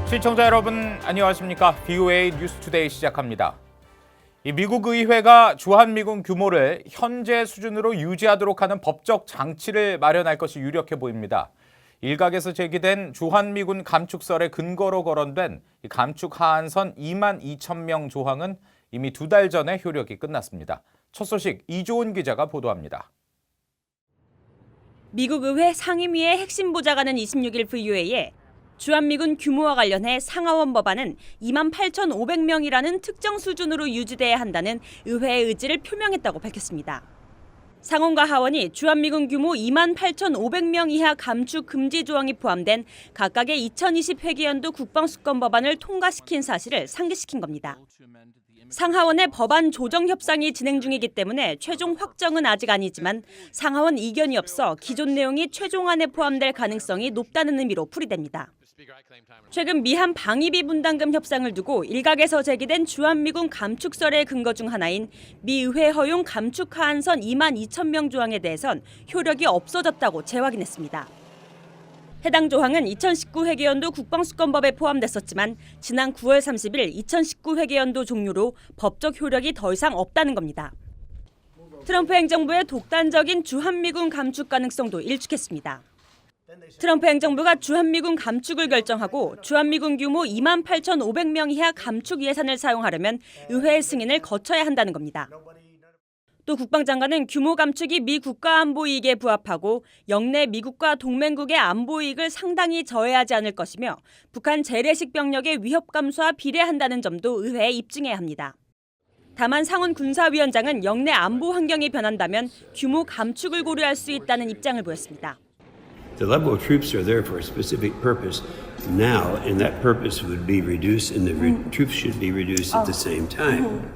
시청자 여러분 안녕하십니까? VOA 뉴스투데이 시작합니다. 미국 의회가 주한미군 규모를 현재 수준으로 유지하도록 하는 법적 장치를 마련할 것이 유력해 보입니다. 일각에서 제기된 주한미군 감축설의 근거로 거론된 감축 하한선 2만 2천 명 조항은 이미 2달 전에 효력이 끝났습니다. 첫 소식 이조은 기자가 보도합니다. 미국 의회 상임위의 핵심 보좌관은 26일 VOA에 주한미군 규모와 관련해 상하원 법안은 28,500명이라는 특정 수준으로 유지돼야 한다는 의회의 의지를 표명했다고 밝혔습니다. 상원과 하원이 주한미군 규모 28,500명 이하 감축 금지 조항이 포함된 각각의 2020 회계연도 국방수권 법안을 통과시킨 사실을 상기시킨 겁니다. 상하원의 법안 조정 협상이 진행 중이기 때문에 최종 확정은 아직 아니지만 상하원 이견이 없어 기존 내용이 최종안에 포함될 가능성이 높다는 의미로 풀이됩니다. 최근 미한 방위비 분담금 협상을 두고 일각에서 제기된 주한미군 감축설의 근거 중 하나인 미 의회 허용 감축 하한선 2만 2천 명 조항에 대해선 효력이 없어졌다고 재확인했습니다. 해당 조항은 2019 회계연도 국방수권법에 포함됐었지만 지난 9월 30일 2019 회계연도 종료로 법적 효력이 더 이상 없다는 겁니다. 트럼프 행정부의 독단적인 주한미군 감축 가능성도 일축했습니다. 트럼프 행정부가 주한미군 감축을 결정하고 주한미군 규모 28,500명 이하 감축 예산을 사용하려면 의회의 승인을 거쳐야 한다는 겁니다. 또 국방장관은 규모 감축이 미 국가 안보 이익에 부합하고 영내 미국과 동맹국의 안보 이익을 상당히 저해하지 않을 것이며 북한 재래식 병력의 위협 감소와 비례한다는 점도 의회에 입증해야 합니다. 다만 상원 군사위원장은 영내 안보 환경이 변한다면 규모 감축을 고려할 수 있다는 입장을 보였습니다. The level of troops are there for a specific purpose now, and that purpose would be reduced, and the troops should be reduced at the same time.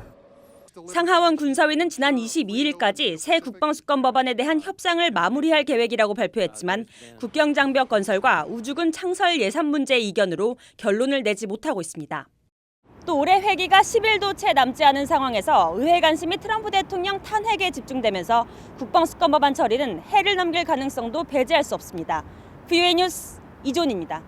상하원 군사위는 지난 22일까지 새 국방수권 법안에 대한 협상을 마무리할 계획이라고 발표했지만 국경장벽 건설과 우주군 창설 예산 문제의 이견으로 결론을 내지 못하고 있습니다. 또 올해 회기가 10일도 채 남지 않은 상황에서 의회 관심이 트럼프 대통령 탄핵에 집중되면서 국방수권 법안 처리는 해를 넘길 가능성도 배제할 수 없습니다. VOA 뉴스 이존입니다.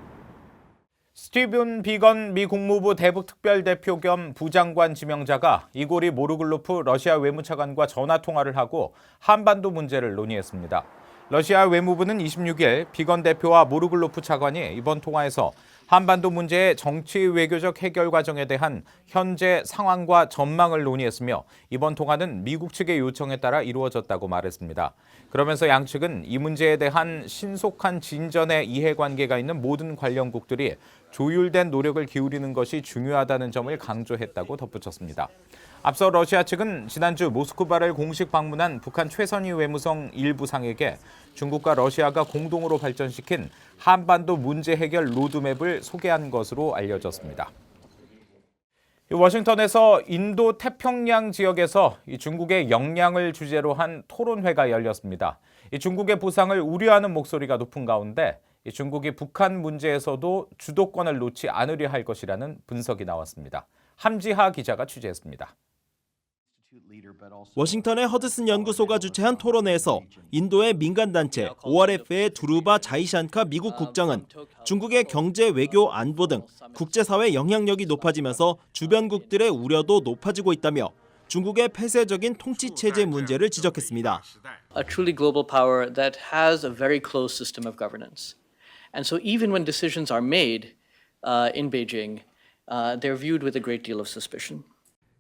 스티븐 비건 미 국무부 대북특별대표 겸 부장관 지명자가 이고리 모르글로프 러시아 외무차관과 전화통화를 하고 한반도 문제를 논의했습니다. 러시아 외무부는 26일 비건 대표와 모르글로프 차관이 이번 통화에서 한반도 문제의 정치 외교적 해결 과정에 대한 현재 상황과 전망을 논의했으며 이번 통화는 미국 측의 요청에 따라 이루어졌다고 말했습니다. 그러면서 양측은 이 문제에 대한 신속한 진전의 이해관계가 있는 모든 관련국들이 조율된 노력을 기울이는 것이 중요하다는 점을 강조했다고 덧붙였습니다. 앞서 러시아 측은 지난주 모스크바를 공식 방문한 북한 최선희 외무성 일부상에게 중국과 러시아가 공동으로 발전시킨 한반도 문제 해결 로드맵을 소개한 것으로 알려졌습니다. 워싱턴에서 인도 태평양 지역에서 중국의 역량을 주제로 한 토론회가 열렸습니다. 중국의 부상을 우려하는 목소리가 높은 가운데 중국이 북한 문제에서도 주도권을 놓지 않으려 할 것이라는 분석이 나왔습니다. 함지하 기자가 취재했습니다. 워싱턴의 허드슨 연구소가 주최한 토론회에서 인도의 민간단체 ORF의 두루바 자이샨카 미국 국장은 중국의 경제, 외교, 안보 등 국제사회 영향력이 높아지면서 주변국들의 우려도 높아지고 있다며 중국의 폐쇄적인 통치체제 문제를 지적했습니다. A truly global power that has a very closed system of governance. And so even when decisions are made in Beijing, they're viewed with a great deal of suspicion.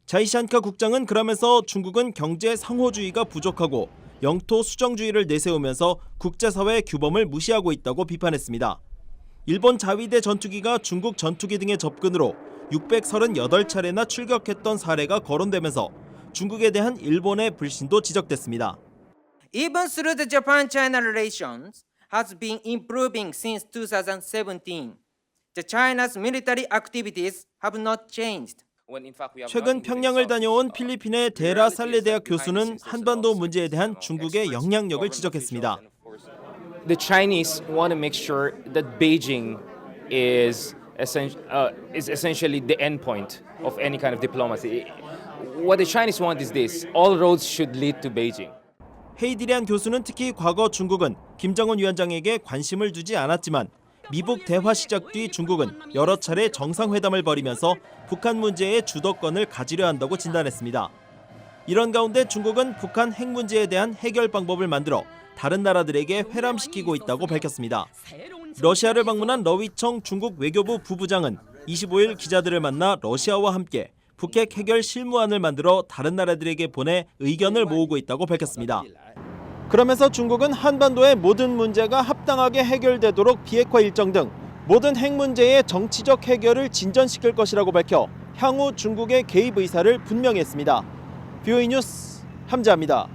자이샨카 국장은 그러면서 중국은 경제 상호주의가 부족하고 영토 수정주의를 내세우면서 국제사회의 규범을 무시하고 있다고 비판했습니다. 일본 자위대 전투기가 중국 전투기 등의 접근으로 638차례나 출격했던 사례가 거론되면서 중국에 대한 일본의 불신도 지적됐습니다. Even through the Japan-China relations has been improving since 2017. The China's military activities have not changed. 최근 평양을 다녀온 필리핀의 데라 살레 대학 교수는 한반도 문제에 대한 중국의 영향력을 지적했습니다. The Chinese want to make sure that Beijing is essentially the end point of any kind of diplomacy. What the Chinese want is this: all roads should lead to Beijing. 헤이디리안 교수는 특히 과거 중국은 김정은 위원장에게 관심을 두지 않았지만 미북 대화 시작 뒤 중국은 여러 차례 정상회담을 벌이면서 북한 문제의 주도권을 가지려 한다고 진단했습니다. 이런 가운데 중국은 북한 핵 문제에 대한 해결 방법을 만들어 다른 나라들에게 회람시키고 있다고 밝혔습니다. 러시아를 방문한 러위청 중국 외교부 부부장은 25일 기자들을 만나 러시아와 함께 북핵 해결 실무안을 만들어 다른 나라들에게 보내 의견을 모으고 있다고 밝혔습니다. 그러면서 중국은 한반도의 모든 문제가 합당하게 해결되도록 비핵화 일정 등 모든 핵 문제의 정치적 해결을 진전시킬 것이라고 밝혀 향후 중국의 개입 의사를 분명히 했습니다. VOA 뉴스 함재합니다.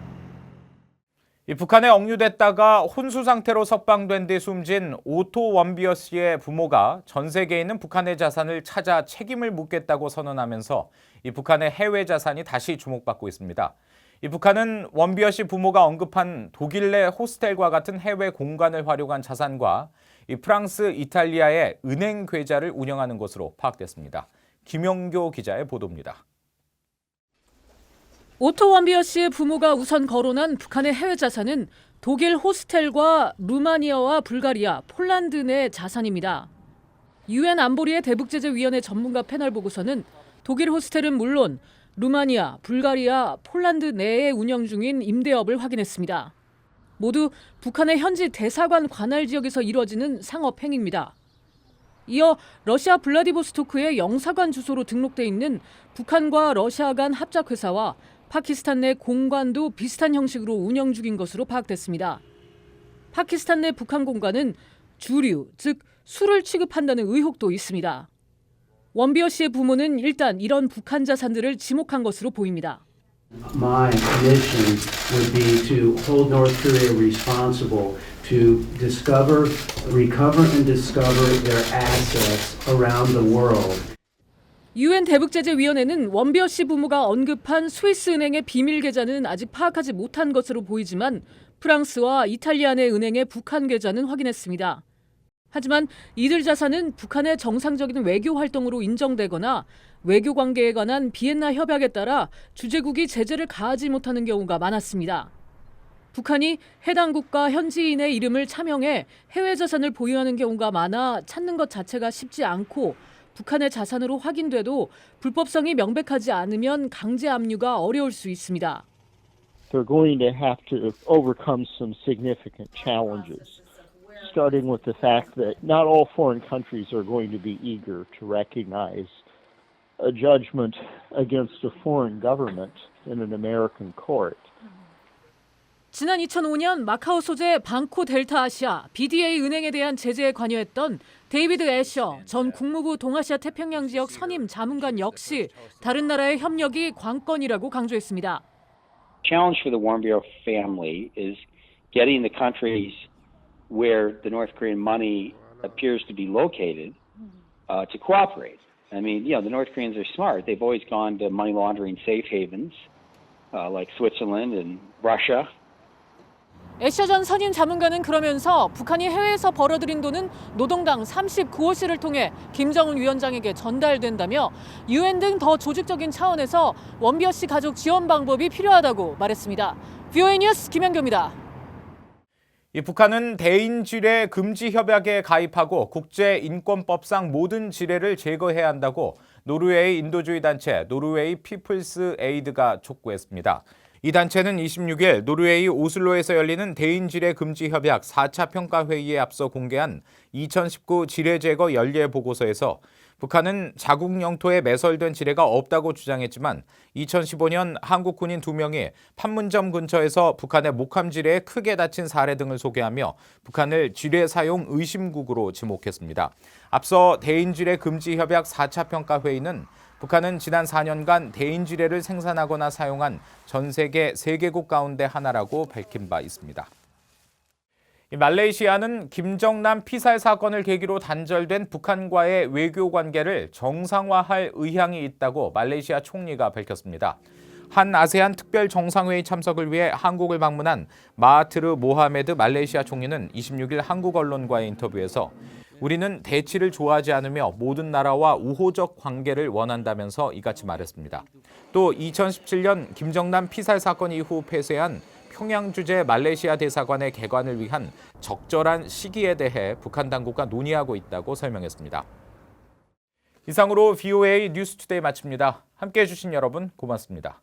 북한에 억류됐다가 혼수 상태로 석방된 뒤 숨진 오토 원비어 씨의 부모가 전 세계에 있는 북한의 자산을 찾아 책임을 묻겠다고 선언하면서 이 북한의 해외 자산이 다시 주목받고 있습니다. 이 북한은 원비어 씨 부모가 언급한 독일 내 호스텔과 같은 해외 공간을 활용한 자산과 이 프랑스, 이탈리아의 은행 계좌를 운영하는 것으로 파악됐습니다. 김영교 기자의 보도입니다. 오토 원비어 씨의 부모가 우선 거론한 북한의 해외 자산은 독일 호스텔과 루마니아와 불가리아, 폴란드 내 자산입니다. 유엔 안보리의 대북제재위원회 전문가 패널 보고서는 독일 호스텔은 물론 루마니아, 불가리아, 폴란드 내에 운영 중인 임대업을 확인했습니다. 모두 북한의 현지 대사관 관할 지역에서 이루어지는 상업 행위입니다. 이어 러시아 블라디보스토크의 영사관 주소로 등록돼 있는 북한과 러시아 간 합작회사와 파키스탄 내 공관도 비슷한 형식으로 운영 중인 것으로 파악됐습니다. 파키스탄 내 북한 공관은 주류, 즉 술을 취급한다는 의혹도 있습니다. 원비어 씨의 부모는 일단 이런 북한 자산들을 지목한 것으로 보입니다. My mission would be to hold North Korea responsible to recover and discover their assets around the world. 유엔 대북제재위원회는 원비어 씨 부모가 언급한 스위스 은행의 비밀 계좌는 아직 파악하지 못한 것으로 보이지만 프랑스와 이탈리아 내 은행의 북한 계좌는 확인했습니다. 하지만 이들 자산은 북한의 정상적인 외교 활동으로 인정되거나 외교 관계에 관한 비엔나 협약에 따라 주재국이 제재를 가하지 못하는 경우가 많았습니다. 북한이 해당 국가 현지인의 이름을 차명해 해외 자산을 보유하는 경우가 많아 찾는 것 자체가 쉽지 않고 북한의 자산으로 확인돼도 불법성이 명백하지 않으면 강제 압류가 어려울 수 있습니다. They're going to have to overcome some significant challenges, starting with the fact that not all foreign countries are going to be eager to recognize a judgment against a foreign government in an American court. 지난 2005년 마카오 소재 방코 델타 아시아 BDA 은행에 대한 제재에 관여했던 데이비드 애셔 전 국무부 동아시아 태평양 지역 선임 자문관 역시 다른 나라의 협력이 관건이라고 강조했습니다. Challenge for the Warmbier family is getting the countries where the North Korean money appears to be located to cooperate. I mean, the North Koreans are smart. They've always gone to money laundering safe havens like Switzerland and Russia. 애셔 전 선임 자문관은 그러면서 북한이 해외에서 벌어들인 돈은 노동당 39호씨를 통해 김정은 위원장에게 전달된다며 유엔 등 더 조직적인 차원에서 원비어 씨 가족 지원 방법이 필요하다고 말했습니다. VOA 뉴스 김현교입니다. 이 북한은 대인지뢰 금지 협약에 가입하고 국제인권법상 모든 지뢰를 제거해야 한다고 노르웨이 인도주의 단체 노르웨이 피플스 에이드가 촉구했습니다. 이 단체는 26일 노르웨이 오슬로에서 열리는 대인지뢰 금지 협약 4차 평가회의에 앞서 공개한 2019 지뢰 제거 연례 보고서에서 북한은 자국 영토에 매설된 지뢰가 없다고 주장했지만 2015년 한국 군인 2명이 판문점 근처에서 북한의 목함 지뢰에 크게 다친 사례 등을 소개하며 북한을 지뢰 사용 의심국으로 지목했습니다. 앞서 대인지뢰 금지 협약 4차 평가회의는 북한은 지난 4년간 대인지뢰를 생산하거나 사용한 전 세계 3개국 가운데 하나라고 밝힌 바 있습니다. 말레이시아는 김정남 피살 사건을 계기로 단절된 북한과의 외교 관계를 정상화할 의향이 있다고 말레이시아 총리가 밝혔습니다. 한 아세안 특별 정상회의 참석을 위해 한국을 방문한 마하트르 모하메드 말레이시아 총리는 26일 한국 언론과의 인터뷰에서 우리는 대치를 좋아하지 않으며 모든 나라와 우호적 관계를 원한다면서 이같이 말했습니다. 또 2017년 김정남 피살 사건 이후 폐쇄한 평양 주재 말레이시아 대사관의 개관을 위한 적절한 시기에 대해 북한 당국과 논의하고 있다고 설명했습니다. 이상으로 VOA 뉴스투데이 마칩니다. 함께해 주신 여러분 고맙습니다.